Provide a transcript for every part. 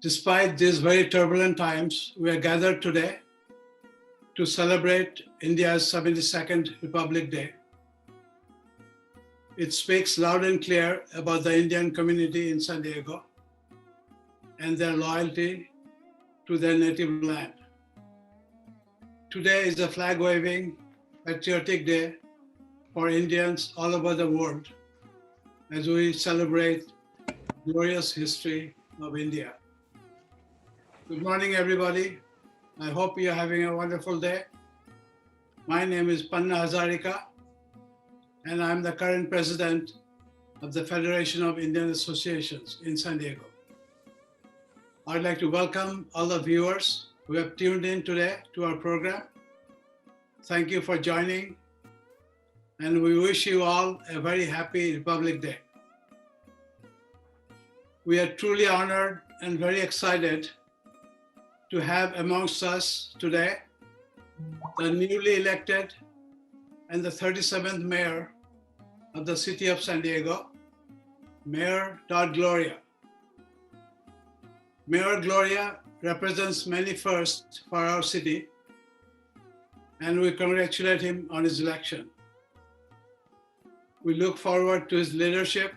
Despite these very turbulent times, we are gathered today to celebrate India's 72nd Republic Day. It speaks loud and clear about the Indian community in San Diego and their loyalty to their native land. Today is a flag-waving, patriotic day for Indians all over the world as we celebrate the glorious history of India. Good morning, everybody. I hope you're having a wonderful day. My name is Panna Hazarika, and I'm the current president of the Federation of Indian Associations in San Diego. I'd like to welcome all the viewers who have tuned in today to our program. Thank you for joining, and we wish you all a very happy Republic Day. We are truly honored and very excited to have amongst us today the newly elected and the 37th mayor of the city of San Diego, Mayor Todd Gloria. Mayor Gloria represents many firsts for our city, and we congratulate him on his election. We look forward to his leadership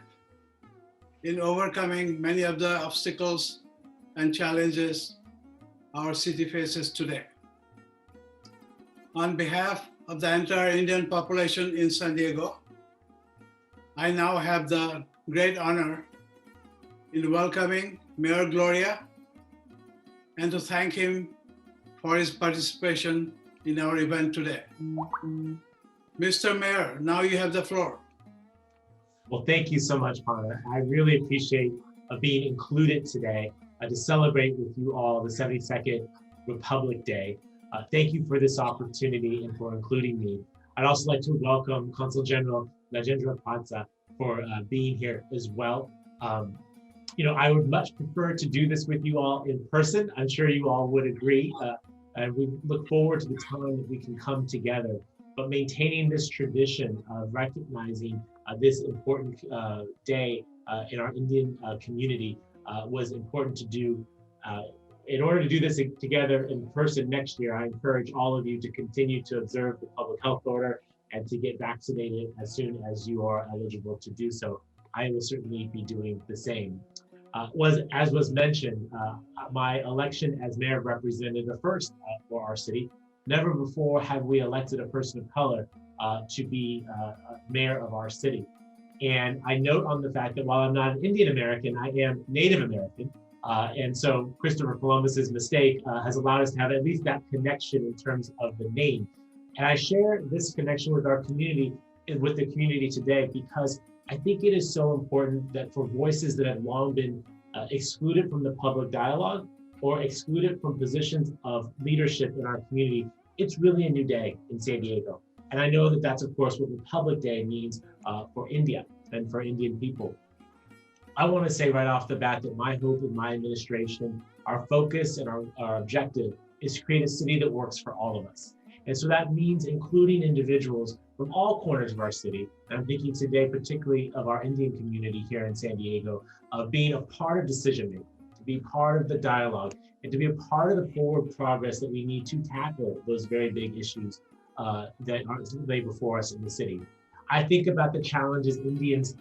in overcoming many of the obstacles and challenges our city faces today. On behalf of the entire Indian population in San Diego, I now have the great honor in welcoming Mayor Gloria and to thank him for his participation in our event today. Mr. Mayor, now you have the floor. Well, thank you so much, Panna. I really appreciate being included today to celebrate with you all the 72nd Republic Day. Thank you for this opportunity and for including me. I'd also like to welcome Consul General Rajendra Patsa for being here as well. I would much prefer to do this with you all in person. I'm sure you all would agree. And we look forward to the time that we can come together. But maintaining this tradition of recognizing this important day in our Indian community was important to do. In order to do this together in person next year, I encourage all of you to continue to observe the public health order and to get vaccinated as soon as you are eligible to do so. I will certainly be doing the same. As was mentioned, my election as mayor represented a first for our city. Never before have we elected a person of color to be mayor of our city. And I note on the fact that while I'm not an Indian American, I am Native American. And so Christopher Columbus's mistake has allowed us to have at least that connection in terms of the name. And I share this connection with our community and with the community today because I think it is so important that for voices that have long been excluded from the public dialogue or excluded from positions of leadership in our community, it's really a new day in San Diego. And I know that that's, of course, what Republic Day means for India and for Indian people. I want to say right off the bat that my hope in my administration, our focus and our objective is to create a city that works for all of us. And so that means including individuals from all corners of our city. And I'm thinking today particularly of our Indian community here in San Diego, of being a part of decision making, to be part of the dialogue, and to be a part of the forward progress that we need to tackle those very big issues that lay before us in the city. I think about the challenges Indians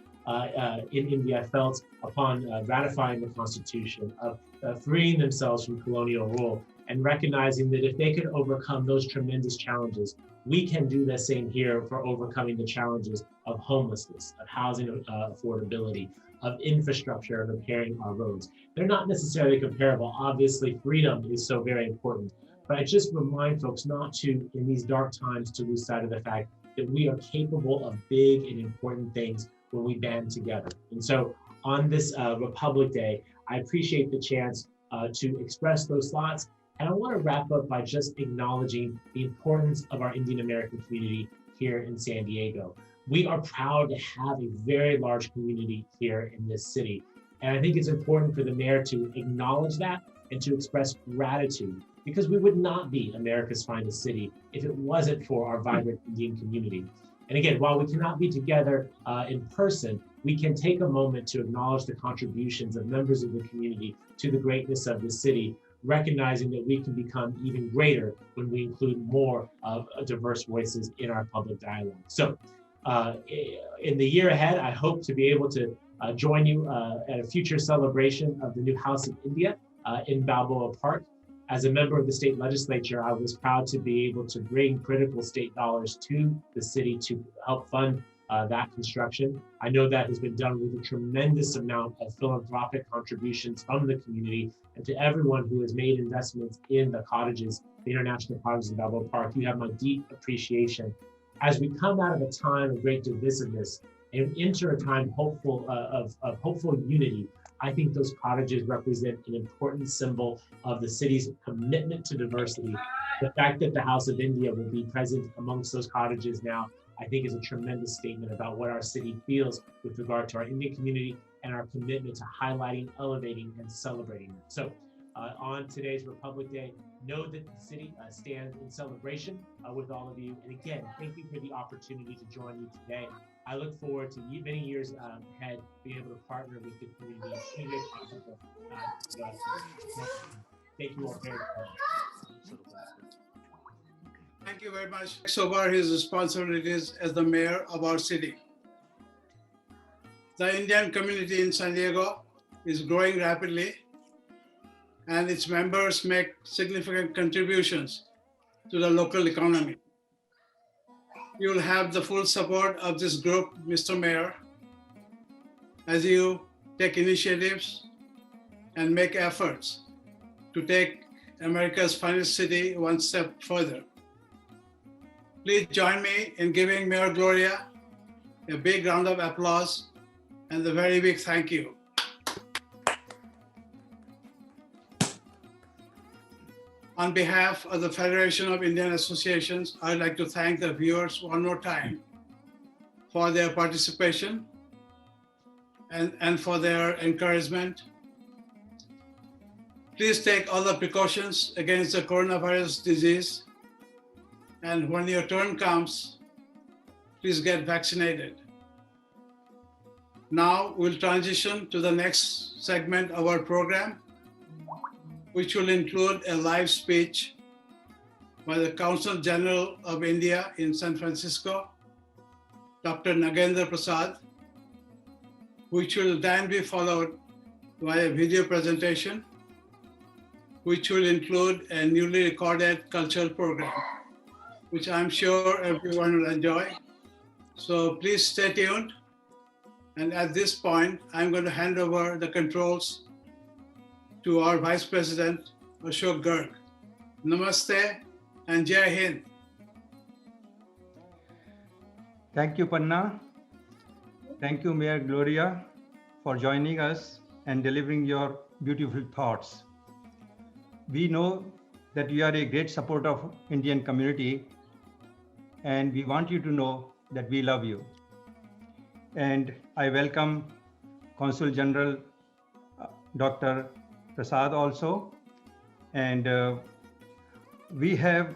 in India felt upon ratifying the Constitution, of freeing themselves from colonial rule, and recognizing that if they could overcome those tremendous challenges, we can do the same here for overcoming the challenges of homelessness, of housing affordability, of infrastructure, and repairing our roads. They're not necessarily comparable. Obviously, freedom is so very important. But I just remind folks not to, in these dark times, to lose sight of the fact that we are capable of big and important things when we band together. And so on this Republic Day, I appreciate the chance to express those thoughts. And I want to wrap up by just acknowledging the importance of our Indian American community here in San Diego. We are proud to have a very large community here in this city. And I think it's important for the mayor to acknowledge that and to express gratitude, because we would not be America's finest city if it wasn't for our vibrant Indian community. And again, while we cannot be together in person, we can take a moment to acknowledge the contributions of members of the community to the greatness of the city, recognizing that we can become even greater when we include more of diverse voices in our public dialogue. So in the year ahead, I hope to be able to join you at a future celebration of the new House of India in Balboa Park. As a member of the state legislature, I was proud to be able to bring critical state dollars to the city to help fund that construction. I know that has been done with a tremendous amount of philanthropic contributions from the community, and to everyone who has made investments in the cottages, the International Cottages in Balboa Park. You have my deep appreciation. As we come out of a time of great divisiveness and enter a time of hopeful unity, I think those cottages represent an important symbol of the city's commitment to diversity. The fact that the House of India will be present amongst those cottages now, I think, is a tremendous statement about what our city feels with regard to our Indian community and our commitment to highlighting, elevating, and celebrating them. So on today's Republic Day, know that the city stands in celebration with all of you. And again, thank you for the opportunity to join you today. I look forward to many years ahead being able to partner with the community in any way possible. Thank you all very much. Thank you very much. So far, his responsibilities as the mayor of our city. The Indian community in San Diego is growing rapidly, and its members make significant contributions to the local economy. You will have the full support of this group, Mr. Mayor, as you take initiatives and make efforts to take America's finest city one step further. Please join me in giving Mayor Gloria a big round of applause and a very big thank you. On behalf of the Federation of Indian Associations, I'd like to thank the viewers one more time for their participation and for their encouragement. Please take all the precautions against the coronavirus disease. And when your turn comes, please get vaccinated. Now we'll transition to the next segment of our program, which will include a live speech by the Consul General of India in San Francisco, Dr. Nagendra Prasad, which will then be followed by a video presentation, which will include a newly recorded cultural program, which I'm sure everyone will enjoy. So please stay tuned. And at this point, I'm going to hand over the controls to our Vice President, Ashok Garg. Namaste and Jai Hind. Thank you, Panna. Thank you, Mayor Gloria, for joining us and delivering your beautiful thoughts. We know that you are a great supporter of Indian community, and we want you to know that we love you. And I welcome Consul General Dr. Prasad also. And we have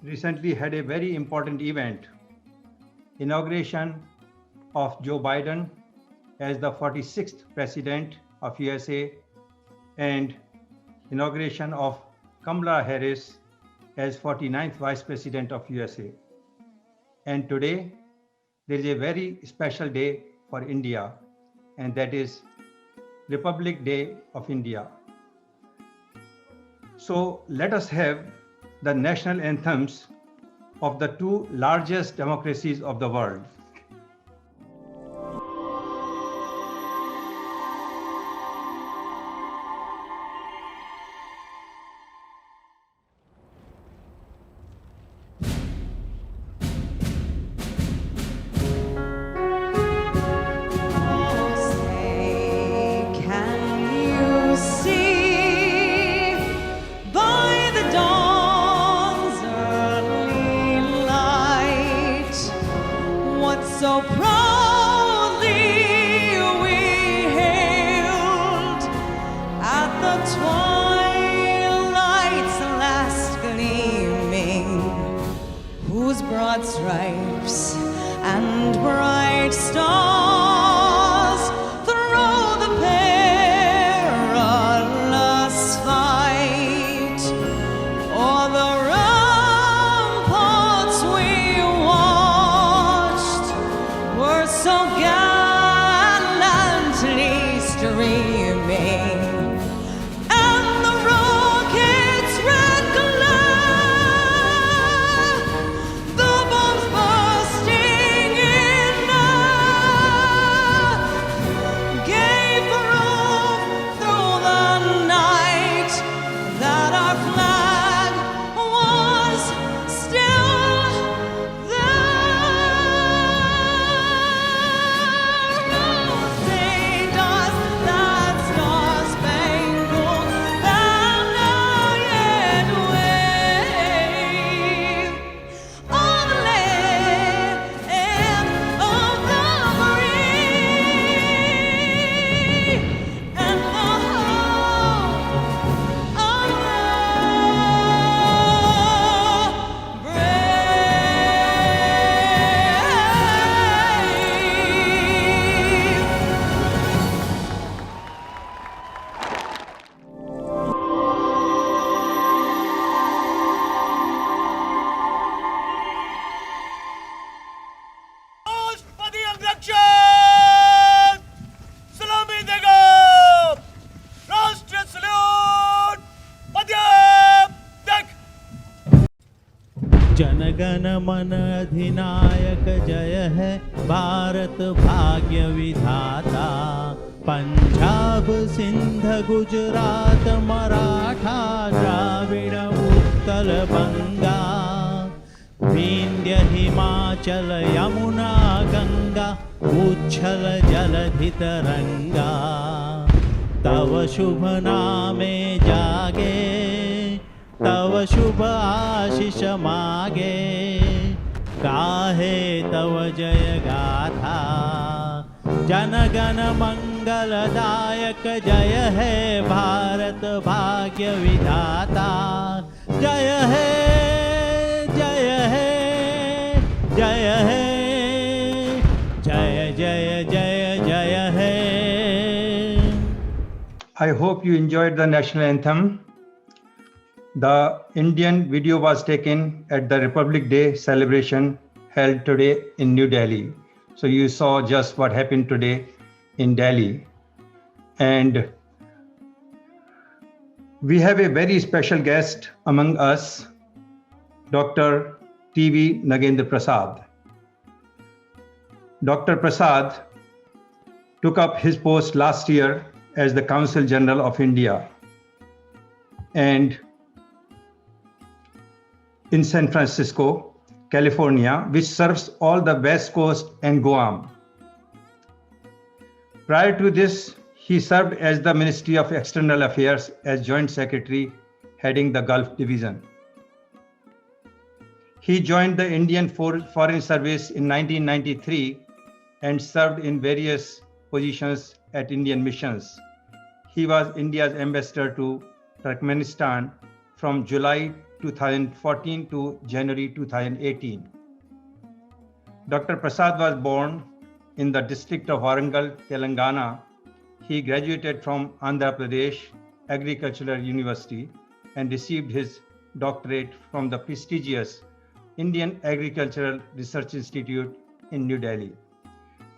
recently had a very important event, inauguration of Joe Biden as the 46th President of USA and inauguration of Kamala Harris as 49th Vice President of USA. And today, there is a very special day for India, and that is Republic Day of India. So let us have the national anthems of the two largest democracies of the world. So proudly we hailed at the twilight's last gleaming, whose broad stripes and bright stars through the perilous fight. O'er the ramparts we watched were so gallantly streaming, and the rocket's red glare, the bombs bursting in air, gave proof through the night that our flag was still there. Oh, say does that star-spangled banner yet wave on the land of the free and the home of the brave. राष्ट्रपति अंगरक्षक सलामी देगा राष्ट्रीय salute मध्यम देख जनगण मन अधिनायक जय है भारत भाग्य विधाता पंजाब सिंध गुजरात मराठा द्राविड़ उत्कल बंगा विंध्य हिमाचल यमुना गंगा उच्छल जलधि तरंगा तव शुभ नामे जागे तव शुभ आशीष मागे गाहे तव जय गाथा जनगण मंगलदायक जय है भारत भाग्य विधाता जय है जय है जय है जय जय जय जय है। I hope you enjoyed the national anthem. The Indian video was taken at the Republic Day celebration held today in New Delhi. So you saw just what happened today in Delhi. And we have a very special guest among us, Dr. T.V. Nagendra Prasad. Dr. Prasad took up his post last year as the Consul General of India and in San Francisco, California, which serves all the West Coast and Guam. Prior to this, he served as the Ministry of External Affairs as Joint Secretary heading the Gulf Division. He joined the Indian Foreign Service in 1993 and served in various positions at Indian missions. He was India's ambassador to Turkmenistan from July 2014 to January 2018. Dr. Prasad was born in the district of Warangal, Telangana. He graduated from Andhra Pradesh Agricultural University and received his doctorate from the prestigious Indian Agricultural Research Institute in New Delhi.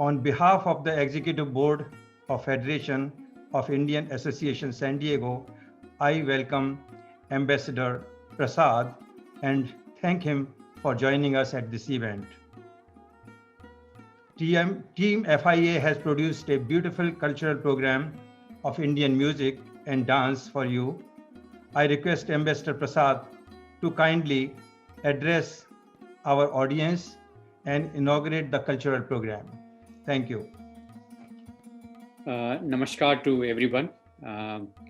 On behalf of the Executive Board of Federation of Indian Association San Diego, I welcome Ambassador Prasad and thank him for joining us at this event. Team FIA has produced a beautiful cultural program of Indian music and dance for you. I request Ambassador Prasad to kindly address our audience and inaugurate the cultural program. Thank you. Namaskar to everyone.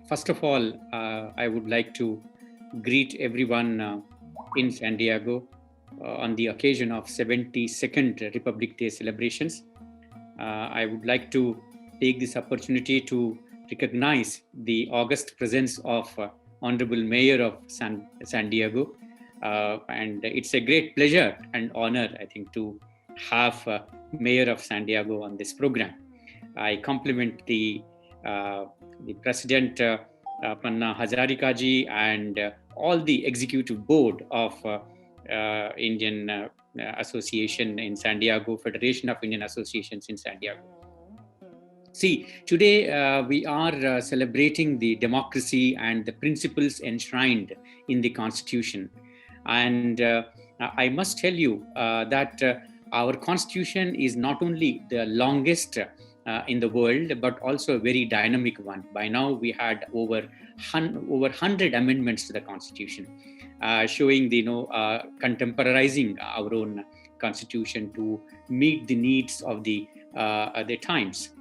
First of all, I would like to greet everyone in San Diego on the occasion of 72nd Republic Day celebrations. I would like to take this opportunity to recognize the august presence of Honorable Mayor of San Diego. And it's a great pleasure and honor, I think, to half mayor of San Diego on this program. I compliment the President Panna Hazarika ji and all the executive board of Indian Association in San Diego, Federation of Indian Associations in San Diego. See, today we are celebrating the democracy and the principles enshrined in the Constitution. And I must tell you that our Constitution is not only the longest in the world, but also a very dynamic one. By now, we had over 100 amendments to the Constitution, showing the contemporizing our own Constitution to meet the needs of the times.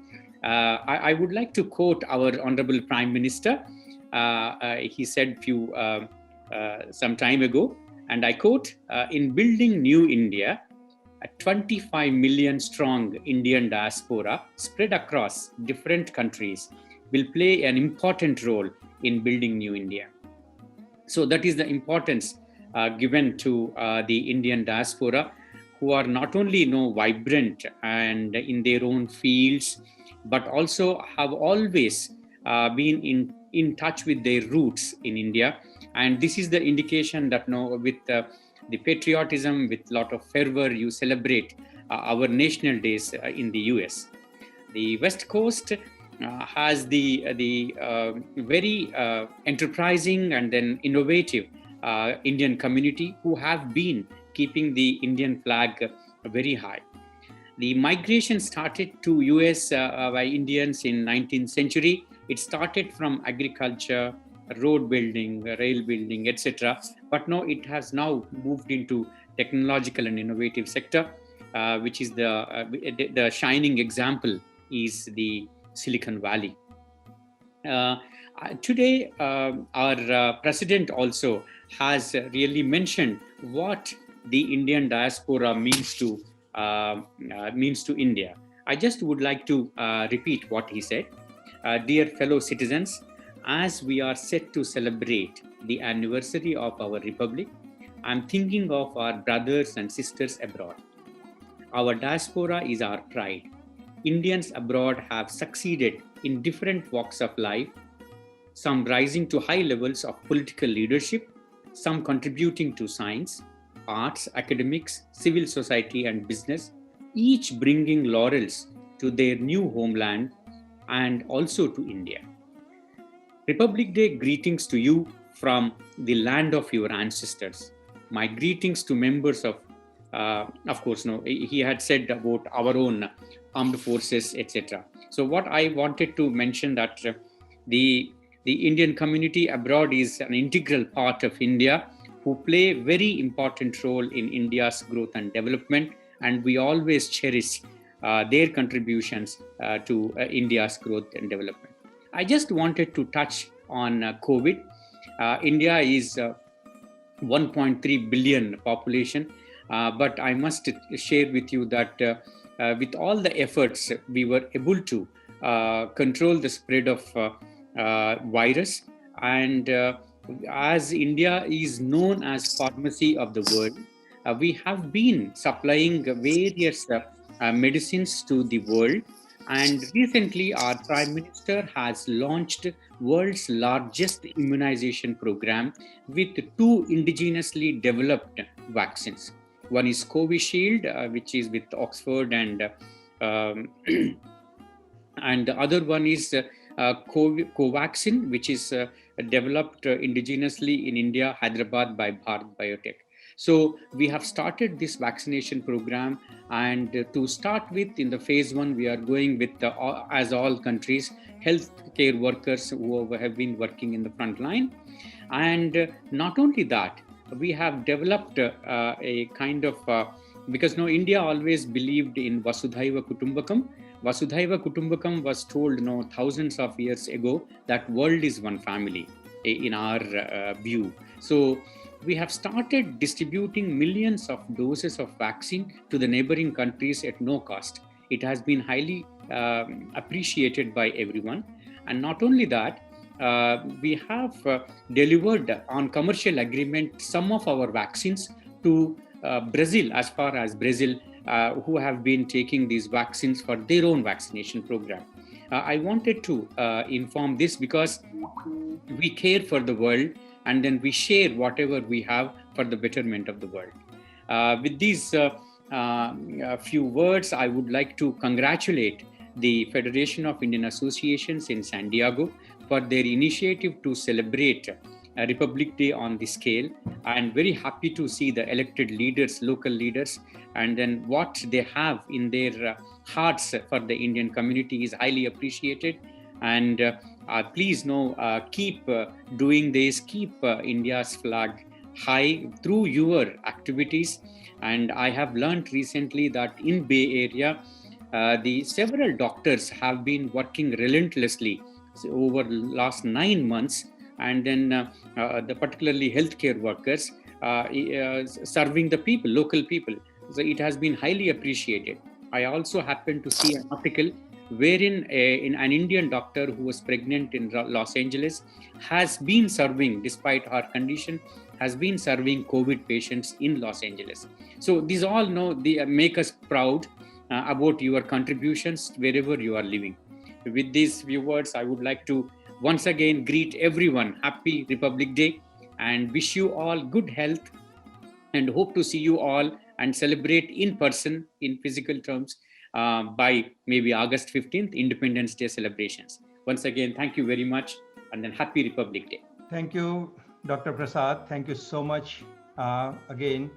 I would like to quote our Honorable Prime Minister. He said some time ago, and I quote, in building new India, a 25 million strong Indian diaspora spread across different countries will play an important role in building new India. So that is the importance given to the Indian diaspora, who are not only vibrant and in their own fields, but also have always been in touch with their roots in India. And this is the indication that with the patriotism, with a lot of fervor, you celebrate our national days in the US. The West Coast has the very enterprising and then innovative Indian community who have been keeping the Indian flag very high. The migration started to US by Indians in 19th century. It started from agriculture, road building, rail building, etc. But now it has now moved into technological and innovative sector, which is the shining example is the Silicon Valley. Today, our president also has really mentioned what the Indian diaspora means to India. I just would like to repeat what he said. Dear fellow citizens, as we are set to celebrate the anniversary of our republic, I'm thinking of our brothers and sisters abroad. Our diaspora is our pride. Indians abroad have succeeded in different walks of life, some rising to high levels of political leadership, some contributing to science, arts, academics, civil society, and business, each bringing laurels to their new homeland and also to India. Republic Day greetings to you from the land of your ancestors. My greetings to members of course, he had said about our own armed forces, etc. So what I wanted to mention that the Indian community abroad is an integral part of India, who play a very important role in India's growth and development, and we always cherish their contributions to India's growth and development. I just wanted to touch on COVID. India is 1.3 billion population, but I must share with you that with all the efforts, we were able to control the spread of virus, and as India is known as pharmacy of the world, we have been supplying various medicines to the world. And recently, our Prime Minister has launched world's largest immunization program with 2 indigenously developed vaccines. One is Covishield, which is with Oxford, and the other one is Covaxin, which is developed indigenously in India, Hyderabad, by Bharat Biotech. So we have started this vaccination program, and to start with, in the phase 1, we are going with, as all countries, healthcare workers who have been working in the front line. And not only that, we have developed a kind of, because India always believed in Vasudhaiva Kutumbakam. Vasudhaiva Kutumbakam was told thousands of years ago that world is one family in our view. So we have started distributing millions of doses of vaccine to the neighboring countries at no cost. It has been highly appreciated by everyone. And not only that, we have delivered on commercial agreement some of our vaccines to Brazil, as far as Brazil who have been taking these vaccines for their own vaccination program. I wanted to inform this because we care for the world and then we share whatever we have for the betterment of the world. With these few words, I would like to congratulate the Federation of Indian Associations in San Diego for their initiative to celebrate Republic Day on the scale. I am very happy to see the elected leaders, local leaders, and then what they have in their hearts for the Indian community is highly appreciated. And please keep doing this, keep India's flag high through your activities. And I have learned recently that in Bay Area, the several doctors have been working relentlessly over the last 9 months, and then the particularly healthcare workers serving the people, local people. So it has been highly appreciated. I also happened to see an article wherein an Indian doctor who was pregnant in Los Angeles has been serving, despite her condition, has been serving COVID patients in Los Angeles. So these all make us proud about your contributions wherever you are living. With these few words, I would like to once again greet everyone Happy Republic Day and wish you all good health, and hope to see you all and celebrate in person in physical terms by maybe August 15th, Independence Day celebrations. Once again, thank you very much, and then Happy Republic Day. Thank you, Dr. Prasad. Thank you so much again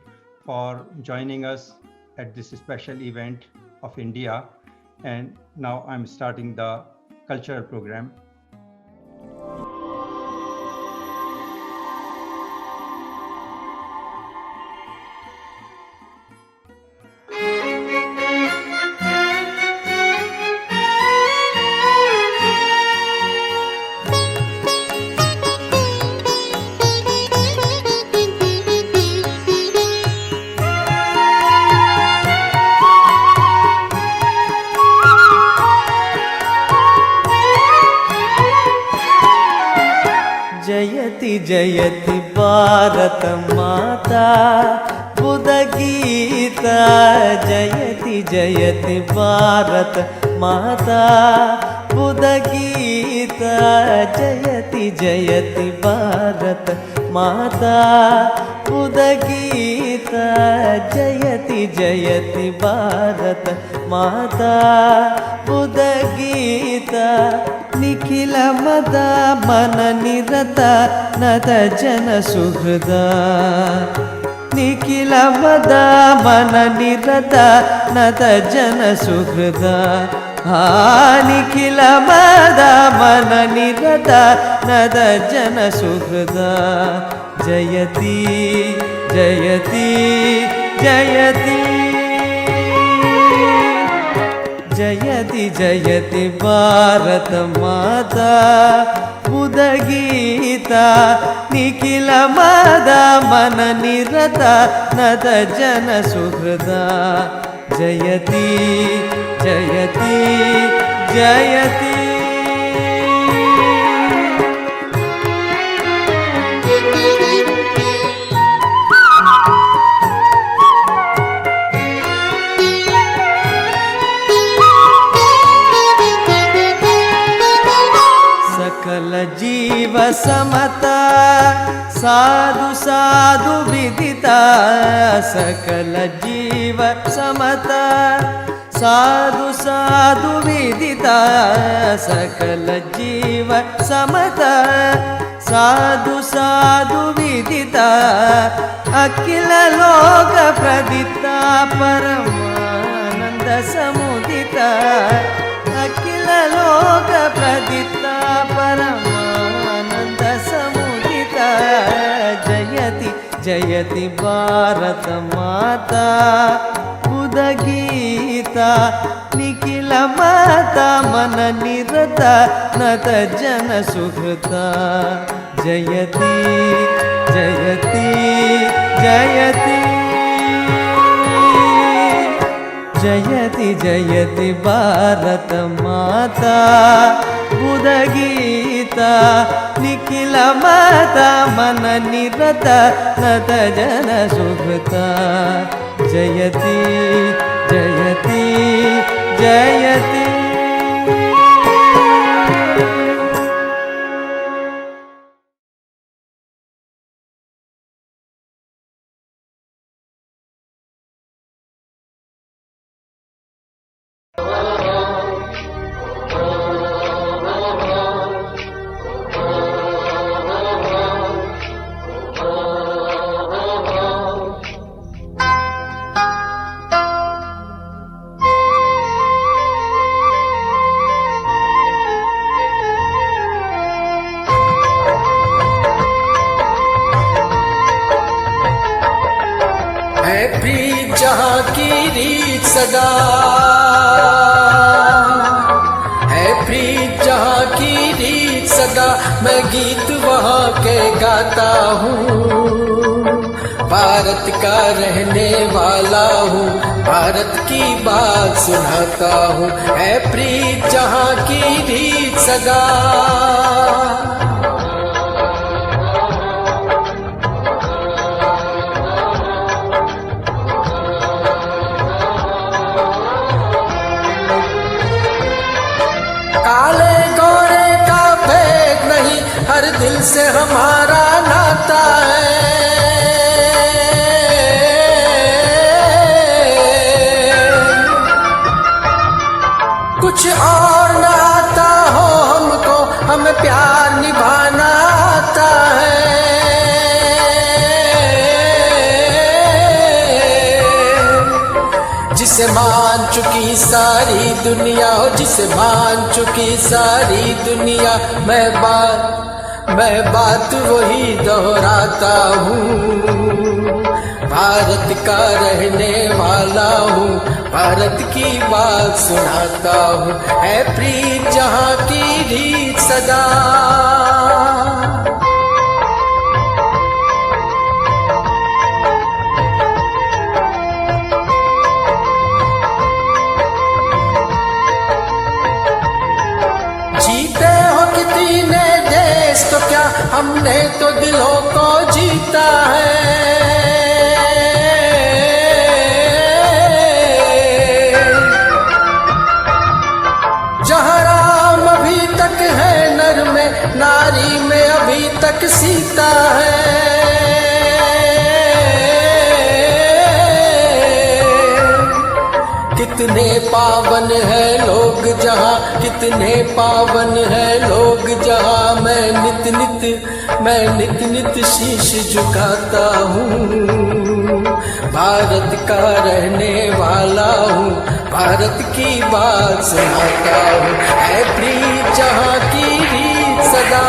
for joining us at this special event of India. And now I'm starting the cultural program. जयति जयति भारत माता उदगीता, जयति जयति भारत माता उदगीता, जयति जयति भारत माता उदगीता, जयति जयति भारत माता उदगीता, निखिल मदा मन निरत नत जन सुहृदा, निखिल मदा मन निरत नत जन सुहृदा, निखिल मदा मन निरत नत जन सुहृदा, जयति जयति जयति, जयति जयति भारत माता उदगीता, निखिल मदा मन निरत नत जन सुहृदा, जयति जयति जयति। सकल जीव समता साधु साधु विदिता, सकल जीव समता साधु साधु विदिता, सकल जीव समता साधु साधु विदिता, अखिल लोक प्रदिता परमानंद समुदिता, अखिल लोक प्रदिता परमानंद समुदिता, जयति जयति भारत माता उदगीता, निखिल माता मन निरत नत जन सुहृता, जयति जयति जयति, जयति जयति भारत माता उदगीता, निखिल माता मन निरत नत जन सुहृता, जयति जयति है प्रीत जहाँ की रीत सदा, है प्रीत जहाँ की रीत सदा, मैं गीत वहाँ के गाता हूँ। भारत का रहने वाला हूँ, भारत की बात सुनाता हूँ। है प्रीत जहाँ की रीत सदा, काले गोरे का भेद नहीं, हर दिल से हमारा नाता है। कुछ और ना आता हो हमको, हमें प्यार निभाना आता है। जिसे मान चुकी सारी दुनिया हो, जिसे मान चुकी सारी दुनिया, मैं बात वही दोहराता हूँ। भारत का रहने वाला हूँ, भारत की बात सुनाता हूँ। है प्रीत जहाँ की रीत सदा, जीते हो किसी ने देश तो क्या, हमने तो दिलों को जीता है। जहाँ राम अभी तक है नर में, नारी में अभी तक सीता है। कितने पावन है लोग जहाँ, कितने पावन है लोग जहाँ, मैं नित नित शीश झुकाता हूँ। भारत का रहने वाला हूँ, भारत की बात सुनाता हूँ। है प्रीत जहाँ की रीत सदा,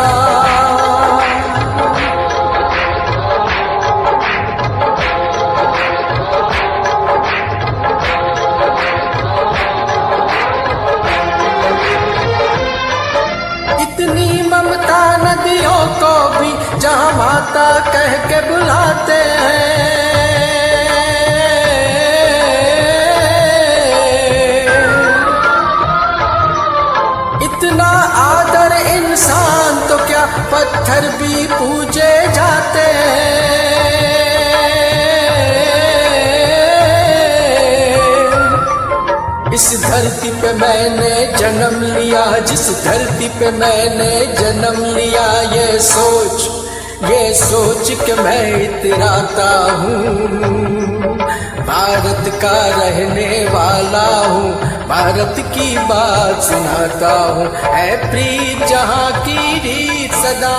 इतनी ममता नदियों को भी जहाँ माता कह के बुलाते हैं। इतना आदर इंसान तो क्या, पत्थर भी पूजे जाते हैं। इस धरती पे मैंने जन्म लिया, जिस धरती पे मैंने जन्म लिया, ये सोच के मैं इतराता हूँ। भारत का रहने वाला हूँ, भारत की बात सुनाता हूँ। है प्रीत जहाँ की रीत सदा,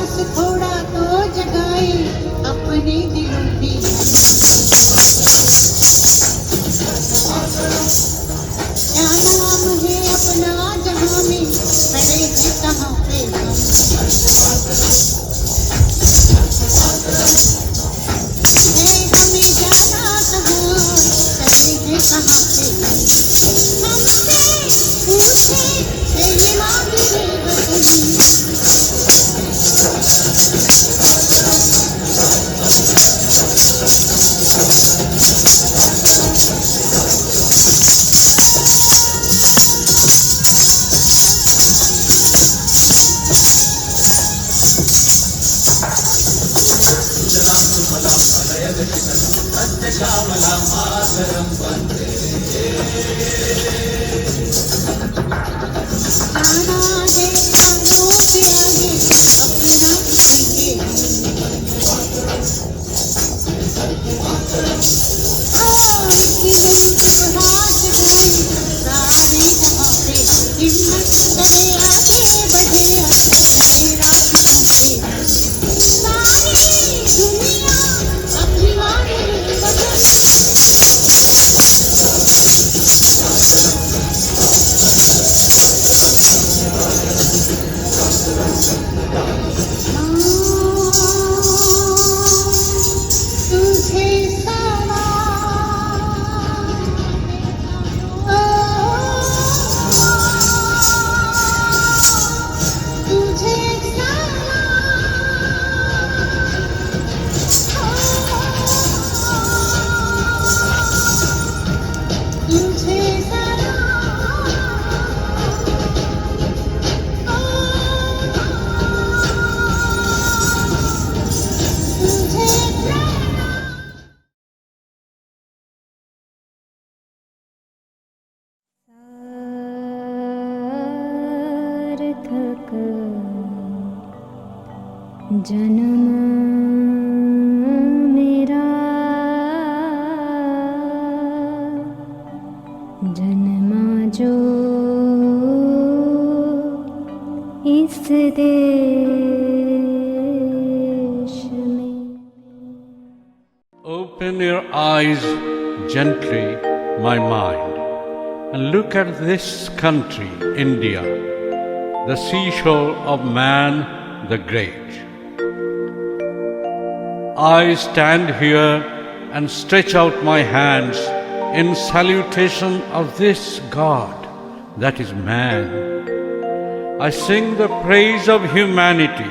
होश थोड़ा तो जगाए अपने दिलों की। क्या नाम है अपना जहां में खड़े हैं कहाँ पे हम। है हमें जाना कहाँ चले हैं कहाँ पे हमसे पूछे तेरी मांगी रे बदली। जन्म मेरा जन्मा जो इस देश में। Open your eyes gently, my mind, and look at this country, India, the seashore of man the great. I stand here and stretch out my hands in salutation of this God that is man. I sing the praise of humanity.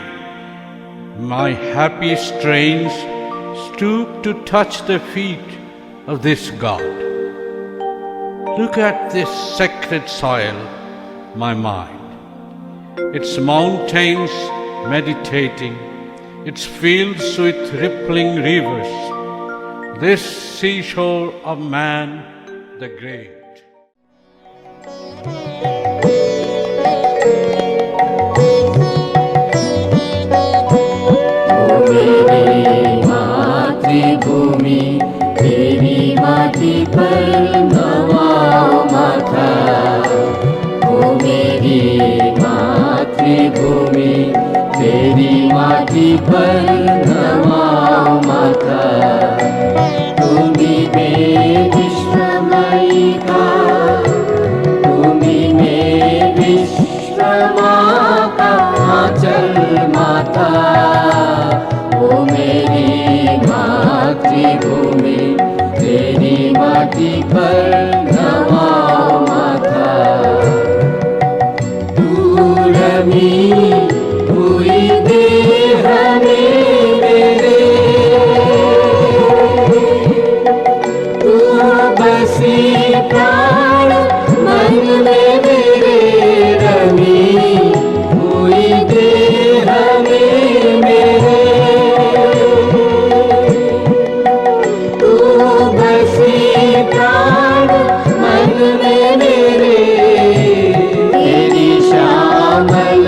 My happy strains stoop to touch the feet of this God. Look at this sacred soil, my mind, its mountains meditating, its fields with rippling rivers, this seashore of man the great. मातृभूमि तेरी माटी पर नवाओ माथा, ओ मेरी मातृभूमि तेरी माटी पर नवाओ माथा। तुम्ही में विश्वमयी का, तुम्ही में विश्वमा का आंचल माता, ओ मेरी मातृभूमि तेरी माटी पर नवाओ माथा। दूरमी हुई देह मेरे, तू बसी प्राण मन में मेरे, रमी हुई देह में मेरे, तू बसी प्राण मन में मेरे, तेरी श्यामल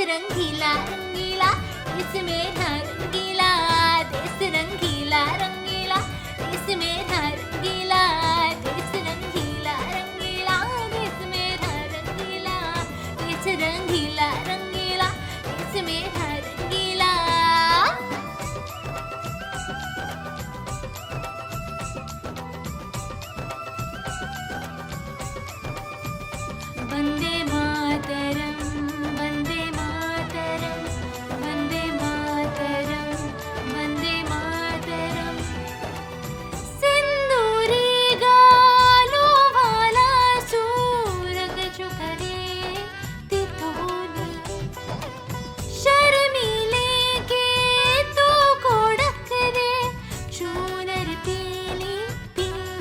रंगीला रंगीला इसमें था रंगीला देश रंगीला रंगीला इसमें था रंगीला देश रंगीला रंगीला इसमें था रंगीला देश रंगीला रंगीला इसमें था रंगीला। वंदे मातरम वंदे मातरम वंदे मातरम वंदे मातरम सिंदूरी गालों वाला सूरग जो करे तितोली शर्मीले के तो कोड़क रे चूनर पीली पीली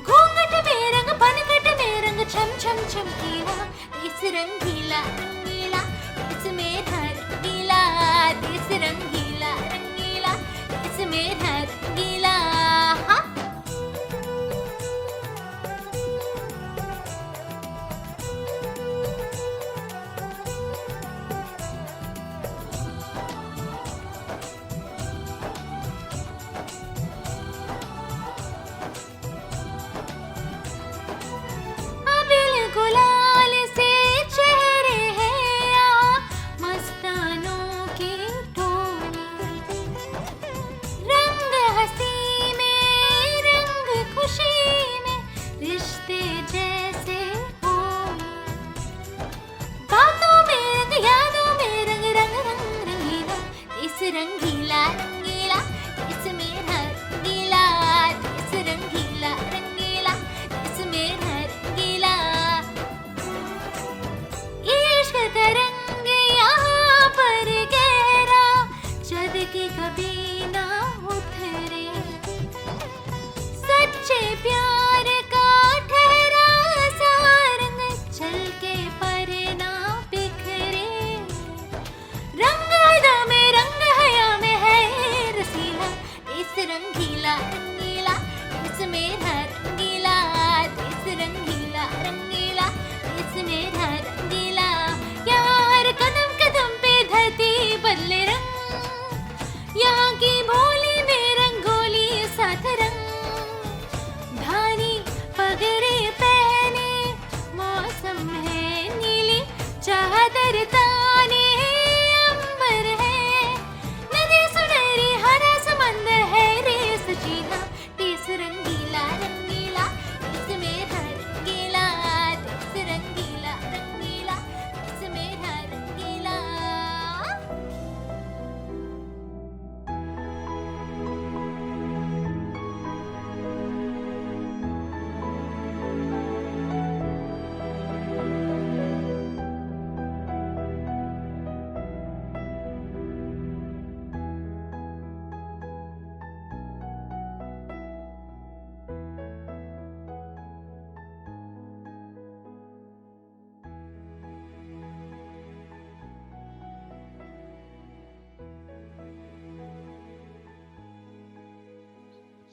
घूंघट में रंग बनघट में रंग छम छम चमकीला इस रंगीला रंगीला इसमें था रंगीला देश रंगीला रंगीला इसमें था रंगीला। हाँ अबिल गुलाल से चेहरे हैं या मस्तानों की टोली रंग हंसी में रंग खुशी में रिश्ते जैसे हो बातों में रंग यादों में रंग रंग रंग रंगीला इस रंगीला रंगीला इसमें था रंगीला इस रंगीला रंगीला इसमें था रंगीला। इश्क का रंग यहाँ पर गहरा जद कि कभी ना उतरे सच्चे प्यार का ठहरा सा रंग चल के पर ना बिखरे रंग अदा में रंग हया में है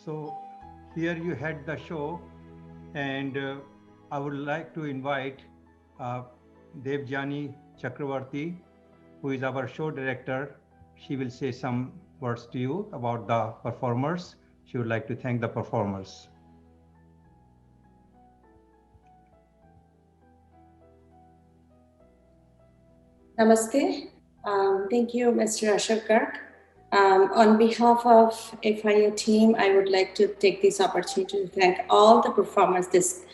So here you had the show, and I would like to invite Devjani Chakravarti, who is our show director. She will say some words to you about the performers. She would like to thank the performers. Namaste. Thank you, Mr. Ashok Garg. On behalf of FIA team, I would like to take this opportunity to thank all the performers this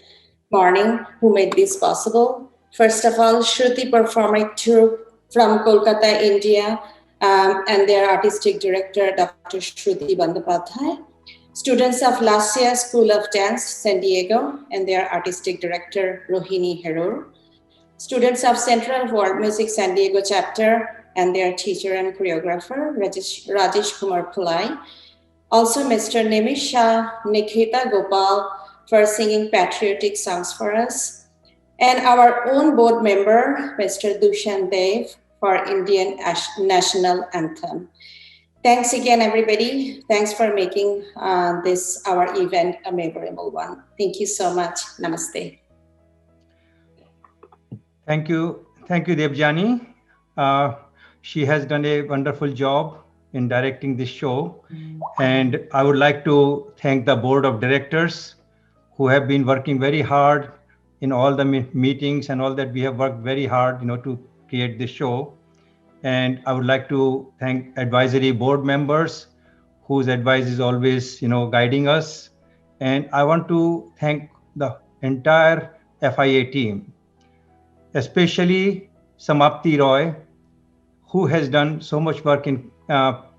morning who made this possible. First of all, Shruti Performing Troupe from Kolkata, India, and their artistic director, Dr. Shruti Bandyopadhyay. Students of Lasya School of Dance, San Diego, and their artistic director, Rohini Herur. Students of Central World Music San Diego chapter and their teacher and choreographer, Rajesh Kumar Pillai. Also, Mr. Nimisha Nikhita Gopal for singing patriotic songs for us. And our own board member, Mr. Dushan Dev, for Indian National Anthem. Thanks again, everybody. Thanks for making this, our event, a memorable one. Thank you so much. Namaste. Thank you, Devjani. She has done a wonderful job in directing this show. And I would like to thank the board of directors who have been working very hard in all the meetings and all that. We have worked very hard, to create this show. And I would like to thank advisory board members whose advice is always, guiding us. And I want to thank the entire FIA team, especially Samapti Roy, who has done so much work in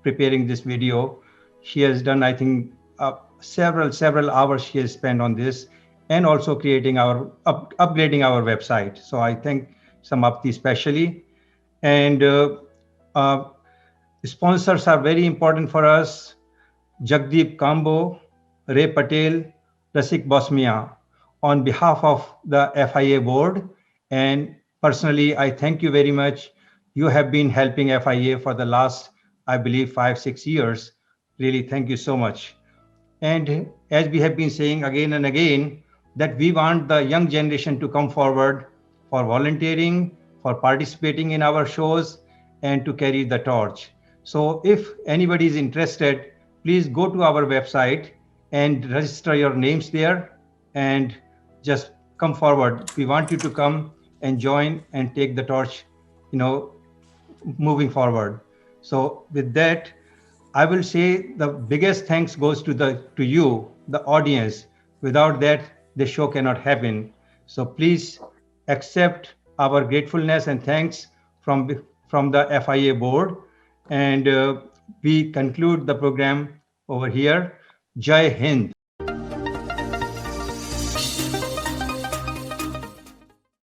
preparing this video. She has done, I think, several hours she has spent on this, and also creating upgrading our website. So I thank Samapti especially. And sponsors are very important for us. Jagdeep Kambo, Ray Patel, Rasik Bosmia, on behalf of the FIA board. And personally, I thank you very much. You have been helping FIA for the last, I believe, 5-6 years. Really, thank you so much. And as we have been saying again and again, that we want the young generation to come forward for volunteering, for participating in our shows, and to carry the torch. So if anybody is interested, please go to our website and register your names there and just come forward. We want you to come and join and take the torch, moving forward. So with that, I will say the biggest thanks goes to you, the audience. Without that, the show cannot happen. So please accept our gratefulness and thanks from the FIA board. And we conclude the program over here. Jai Hind.